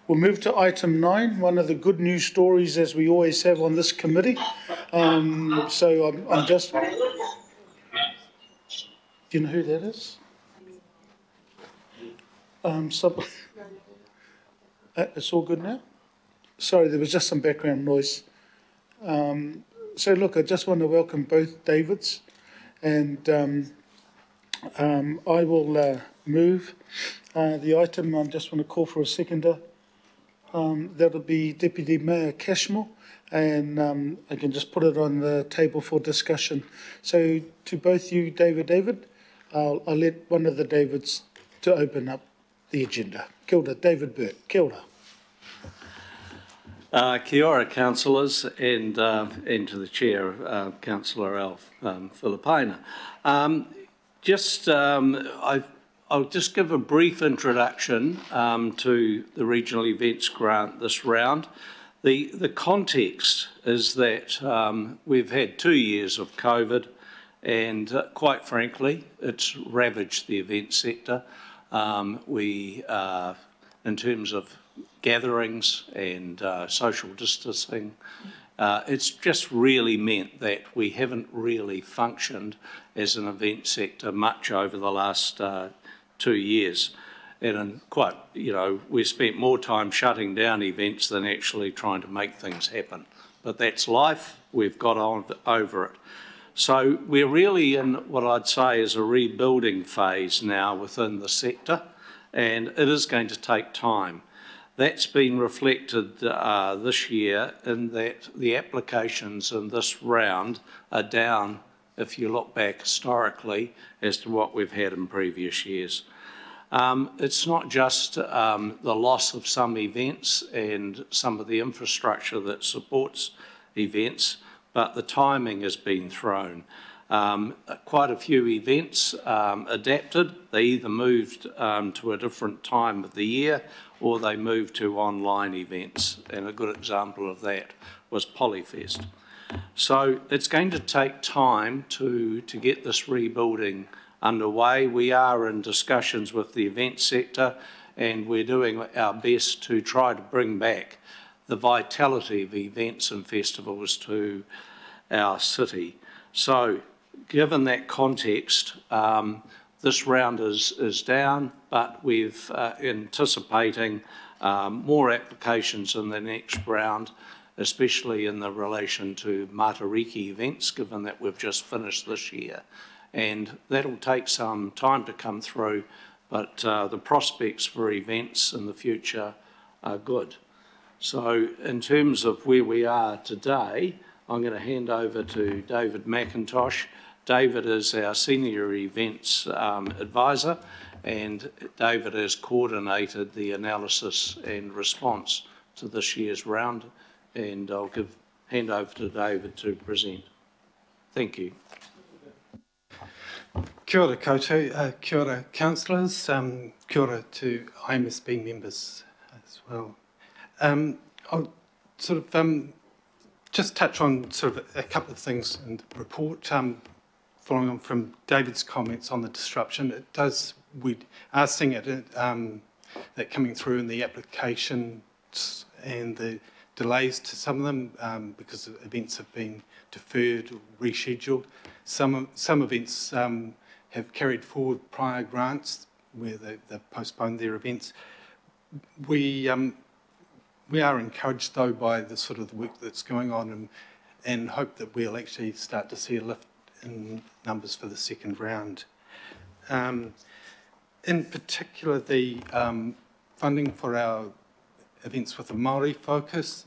We'll move to item 9, one of the good news stories as we always have on this committee. So I'm just... Do you know who that is? It's all good now? Sorry, there was just some background noise. So look, I just want to welcome both Davids, and I will move the item. I just want to call for a seconder. That'll be Deputy Mayor Cashmore, and I can just put it on the table for discussion. So to both you, David, I'll let one of the Davids to open up the agenda. Kia ora, David Burke. Kia ora. Kia ora, councillors, and to the chair, Councillor Alf Filipaina. I'll just give a brief introduction to the regional events grant this round. The context is that we've had 2 years of COVID, and quite frankly, it's ravaged the event sector. In terms of gatherings and social distancing, it's just really meant that we haven't really functioned as an event sector much over the last 2 years. And we spent more time shutting down events than actually trying to make things happen. But that's life, we've got on over it. So we're really in what I'd say is a rebuilding phase now within the sector, and it is going to take time. That's been reflected this year in that the applications in this round are down, if you look back historically, as to what we've had in previous years. It's not just the loss of some events and some of the infrastructure that supports events, but the timing has been thrown. Quite a few events adapted. They either moved to a different time of the year or they moved to online events, and a good example of that was Polyfest. So it's going to take time to get this rebuilding underway. We are in discussions with the event sector, and we're doing our best to try to bring back the vitality of events and festivals to our city. So given that context, this round is down, but we're anticipating more applications in the next round, especially in the relation to Matariki events, given that we've just finished this year. And that'll take some time to come through, but the prospects for events in the future are good. So in terms of where we are today, I'm going to hand over to David McIntosh. David is our Senior Events Advisor, and David has coordinated the analysis and response to this year's round, and I'll hand over to David to present. Thank you. Kia ora koutou, kia ora councillors, kia ora to IMSB members as well. I'll sort of just touch on sort of a couple of things in the report. Following on from David's comments on the disruption, we are seeing it that coming through in the applications and the delays to some of them because events have been deferred or rescheduled. Some events have carried forward prior grants where they've postponed their events. We are encouraged though by the sort of the work that's going on and hope that we'll actually start to see a lift in numbers for the second round. In particular, the funding for our events with a Māori focus,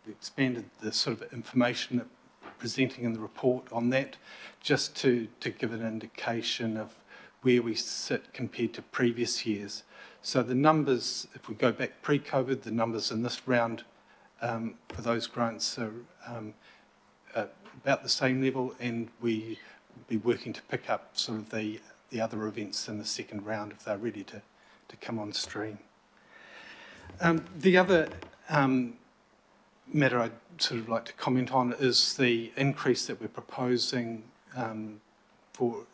we expanded the sort of information that we're presenting in the report on that, just to give an indication of where we sit compared to previous years. So the numbers, if we go back pre-COVID, the numbers in this round for those grants are about the same level, and we will be working to pick up sort of the other events in the second round if they're ready to come on stream. The other matter I'd sort of like to comment on is the increase that we're proposing for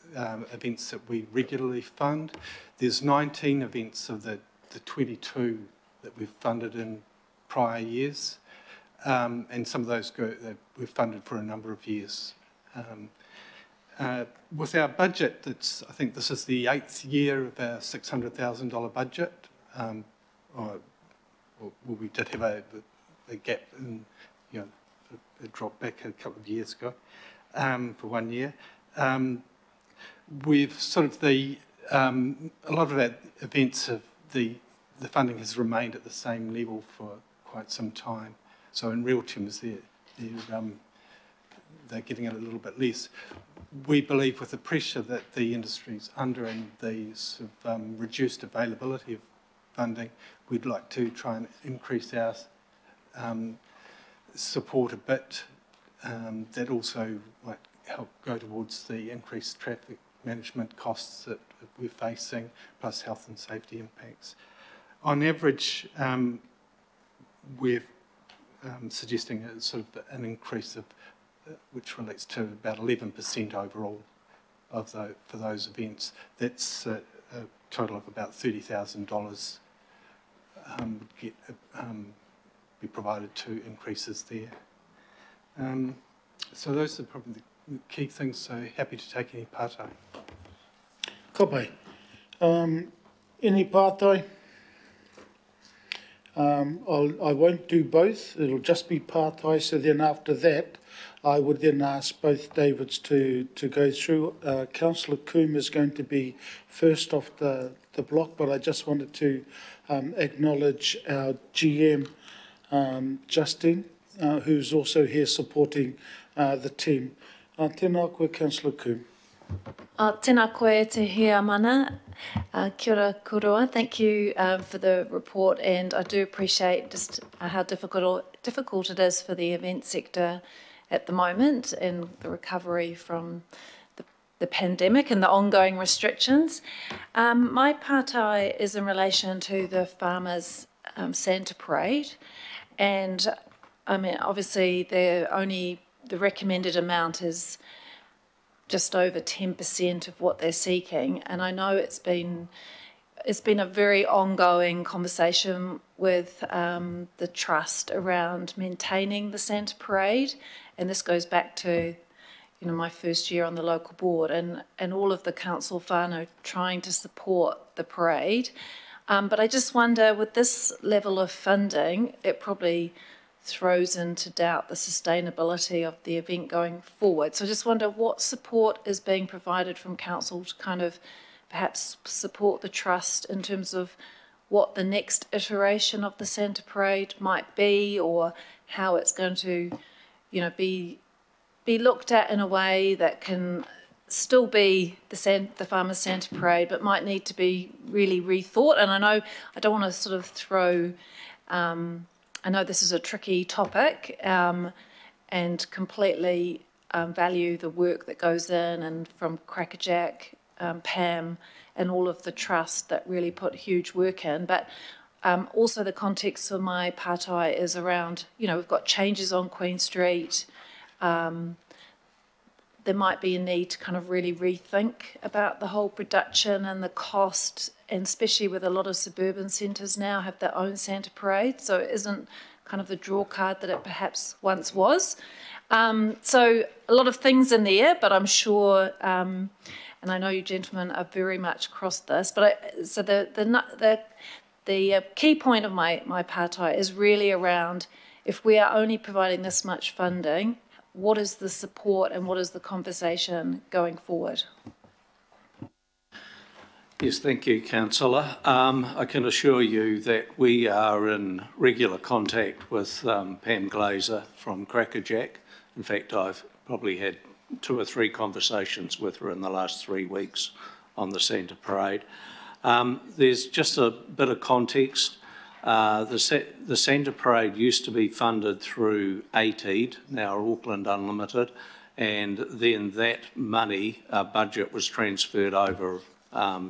events that we regularly fund. There's 19 events of the 22 that we've funded in prior years, and some of those that we've funded for a number of years. With our budget, I think this is the 8th year of our $600,000 budget. We did have a gap in, it dropped back a couple of years ago for 1 year. We've sort of a lot of our events the funding has remained at the same level for quite some time. So in real terms, they're getting it a little bit less. We believe with the pressure that the industry's under and the sort of, reduced availability of funding, we'd like to try and increase our support a bit. That also might help go towards the increased traffic management costs that we're facing, plus health and safety impacts. On average, we're suggesting a sort of an increase of which relates to about 11% overall for those events. That's a total of about $30,000 be provided to increases there. So those are probably the key things, so happy to take any pātai. Ka pai. Any pātai? I won't do both, it'll just be pātai, so then after that I would then ask both Davids to go through. Councillor Coombe is going to be first off the block, but I just wanted to acknowledge our GM, Justine, who's also here supporting the team. Tēnā koe, Councillor Coombe. Tēnā koe te hea mana. Kia ora koroa. Thank you for the report, and I do appreciate just how difficult it is for the event sector at the moment and the recovery from the pandemic and the ongoing restrictions. My pātai is in relation to the Farmers Santa Parade, and I mean obviously the recommended amount is just over 10% of what they're seeking, and I know it's been a very ongoing conversation with the trust around maintaining the Santa Parade, and this goes back to my first year on the local board and all of the council whānau trying to support the parade. But I just wonder, with this level of funding, it probably throws into doubt the sustainability of the event going forward. So I just wonder what support is being provided from council to kind of perhaps support the trust in terms of what the next iteration of the Santa Parade might be, or how it's going to, be looked at in a way that can still be the Farmers Santa Parade, but might need to be really rethought. And I know I don't want to sort of throw. I know this is a tricky topic, and completely value the work that goes in, and from Crackerjack, Pam, and all of the trust that really put huge work in. But also the context for my pātai is around, we've got changes on Queen Street. There might be a need to kind of really rethink about the whole production and the cost, and especially with a lot of suburban centres now have their own Santa Parade, so it isn't kind of the draw card that it perhaps once was. So a lot of things in the air, but I'm sure, and I know you gentlemen are very much across this, but so the key point of my pātai is really around, if we are only providing this much funding, what is the support and what is the conversation going forward? Yes, thank you, Councillor. I can assure you that we are in regular contact with Pam Glazer from Crackerjack. In fact, I've probably had 2 or 3 conversations with her in the last 3 weeks on the Santa Parade. There's just a bit of context. The Santa Parade used to be funded through ATEED, now Auckland Unlimited, and then that money, budget, was transferred over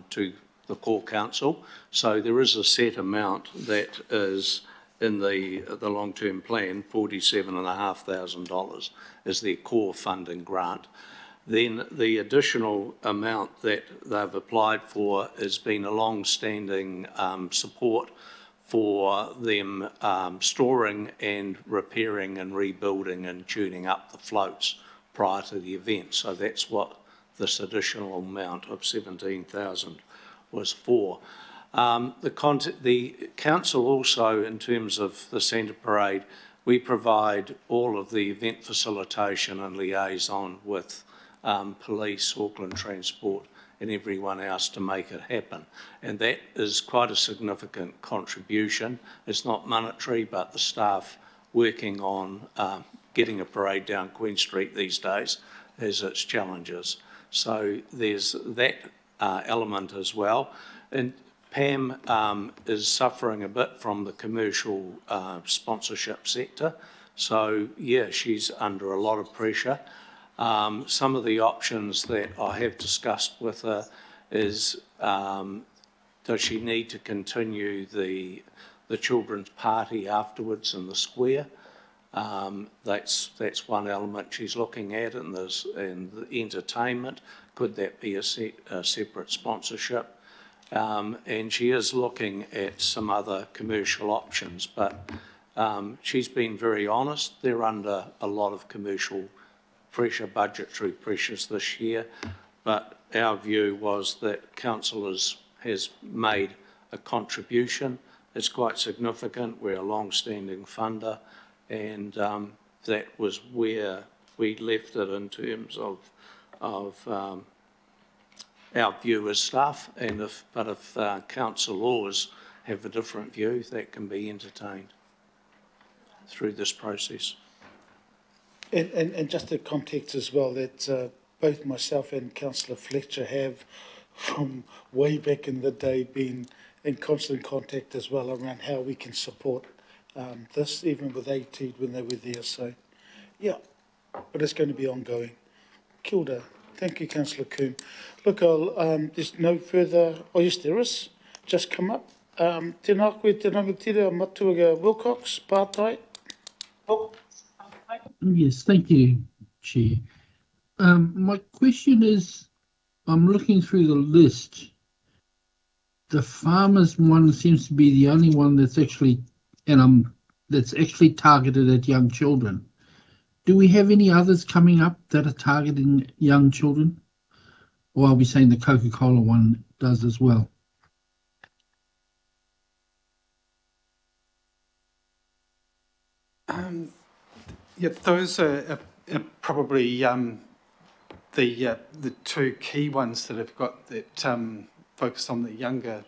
to the core council. So there is a set amount that is in the long-term plan, $47,500 is their core funding grant. Then the additional amount that they've applied for has been a long-standing support for them storing and repairing and rebuilding and tuning up the floats prior to the event. So that's what this additional amount of 17,000 was for. The council also, in terms of the centre parade, we provide all of the event facilitation and liaison with police, Auckland Transport and everyone else to make it happen. And that is quite a significant contribution. It's not monetary, but the staff working on getting a parade down Queen Street these days has its challenges. So there's that element as well. And Pam is suffering a bit from the commercial sponsorship sector. So yeah, she's under a lot of pressure. Some of the options that I have discussed with her is, does she need to continue the children's party afterwards in the square? That's one element she's looking at, and the entertainment. Could that be a separate sponsorship? And she is looking at some other commercial options, but she's been very honest. They're under a lot of commercial pressure, budgetary pressures this year, but our view was that council has made a contribution. It's quite significant. We're a long-standing funder, and that was where we left it in terms of our view as staff. And if councillors have a different view, that can be entertained through this process. And just the context as well, that both myself and Councillor Fletcher have, from way back in the day, been in constant contact as well around how we can support this, even with AT when they were there. So, yeah, but it's going to be ongoing. Kia ora. Thank you, Councillor Coombe. Look, there's no further... Oh, yes, there is. Just come up. Tēnā koe, te rangatira Matuaga Wilcox, Pātai. Oh. Yes, thank you, Chair. My question is, I'm looking through the list. The farmers one seems to be the only one that's actually, that's actually targeted at young children. Do we have any others coming up that are targeting young children? Or are we saying the Coca-Cola one does as well? Yeah, those are probably the two key ones that have got that focus on the younger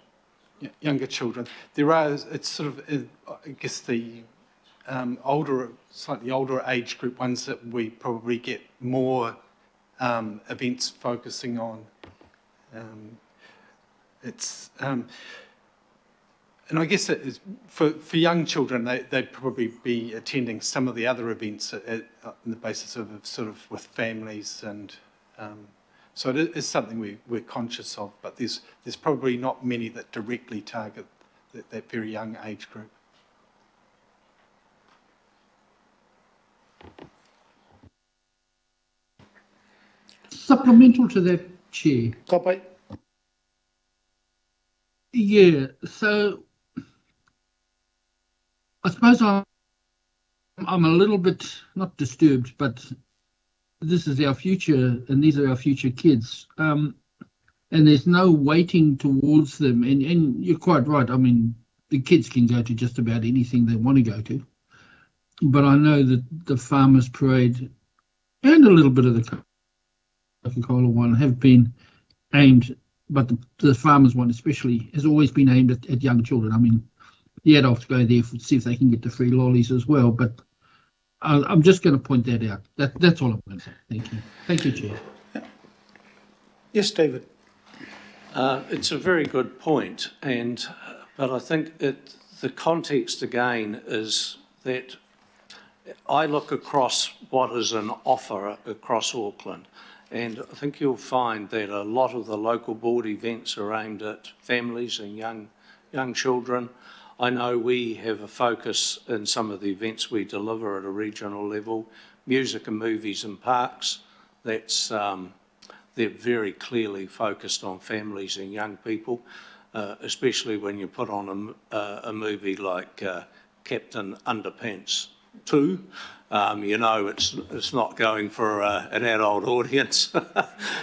children. There are, it's sort of, I guess, the slightly older age group ones that we probably get more events focusing on. And I guess it is, for young children, they'd probably be attending some of the other events on the basis of sort of with families, and so it is something we're conscious of, but there's probably not many that directly target that very young age group. Supplemental to that, Chair. Kapai. Yeah, so I suppose I'm a little bit, not disturbed, but this is our future and these are our future kids. And there's no waiting towards them. And you're quite right. I mean, the kids can go to just about anything they want to go to. But I know that the Farmers Parade and a little bit of the Coca-Cola one have been aimed, but the Farmers one especially has always been aimed at young children. I mean, the adults go there to see if they can get the free lollies as well, but I'm just going to point that out. That's all I'm going to say. Thank you. Thank you, Chair. Yes, David. It's a very good point, but I think the context again is that I look across what is an offer across Auckland, and I think you'll find that a lot of the local board events are aimed at families and young children. I know we have a focus in some of the events we deliver at a regional level, music and movies and parks. That's they're very clearly focused on families and young people. especially when you put on a movie like Captain Underpants 2. You know it's not going for an adult audience.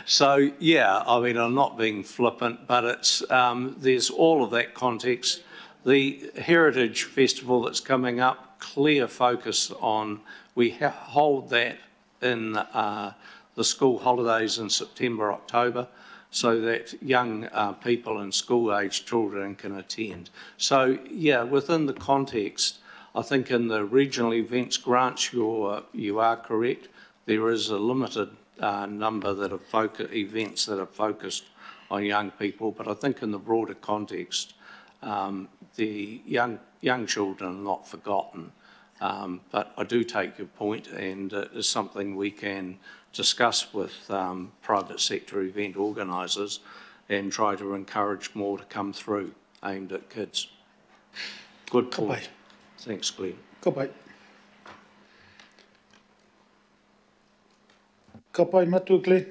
So, yeah, I mean, I'm not being flippant, but it's there's all of that context. The Heritage Festival that's coming up, clear focus on, we hold that in the school holidays in September, October, so that young people and school-aged children can attend. So, yeah, within the context, I think in the regional events grants, you are correct. There is a limited number that are events that are focused on young people, but I think in the broader context, the young children are not forgotten. But I do take your point, and it is something we can discuss with private sector event organisers and try to encourage more to come through aimed at kids. Good point. Thanks, Glenn. Ka pai. Ka pai matu, Glenn.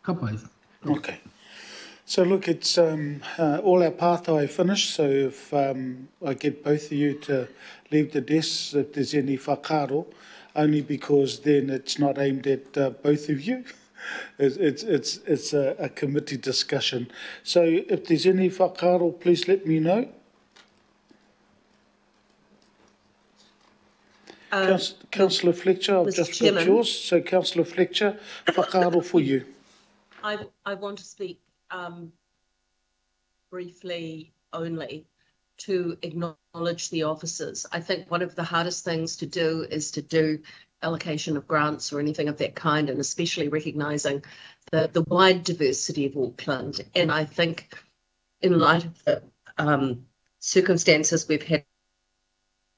Ka pai. Okay. So look, it's all our pathway finished, so if I get both of you to leave the desks, if there's any whakaro, only because then it's not aimed at both of you. It's a committee discussion. So if there's any whakaro, please let me know. Councillor Fletcher, I've just got yours. So Councillor Fletcher, whakaro for you. I want to speak briefly only to acknowledge the officers. I think one of the hardest things to do is to do allocation of grants or anything of that kind, and especially recognising the wide diversity of Auckland. And I think in light of the circumstances we've had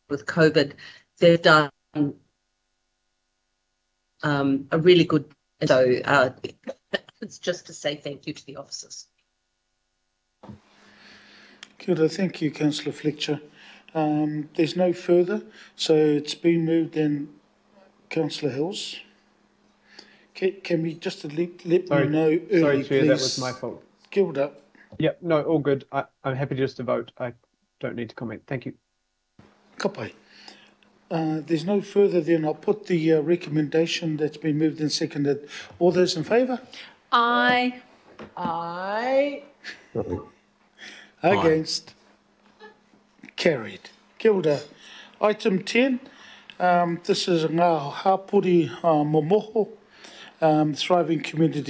with COVID, they've done a really good. So it's just to say thank you to the officers. Kia ora, thank you, Councillor Fletcher. There's no further, so it's been moved in. Councillor Hills. Can we just let me know early, sorry, Chair, please? that was my fault. Kia ora. Yep, no, all good. I'm happy just to vote. I don't need to comment. Thank you. Ka pai. There's no further, then I'll put the recommendation that's been moved and seconded. All those in favour? Aye. Aye. Against? Carried. Kia ora. Item 10. This is ngā hapuri momoho, thriving communities.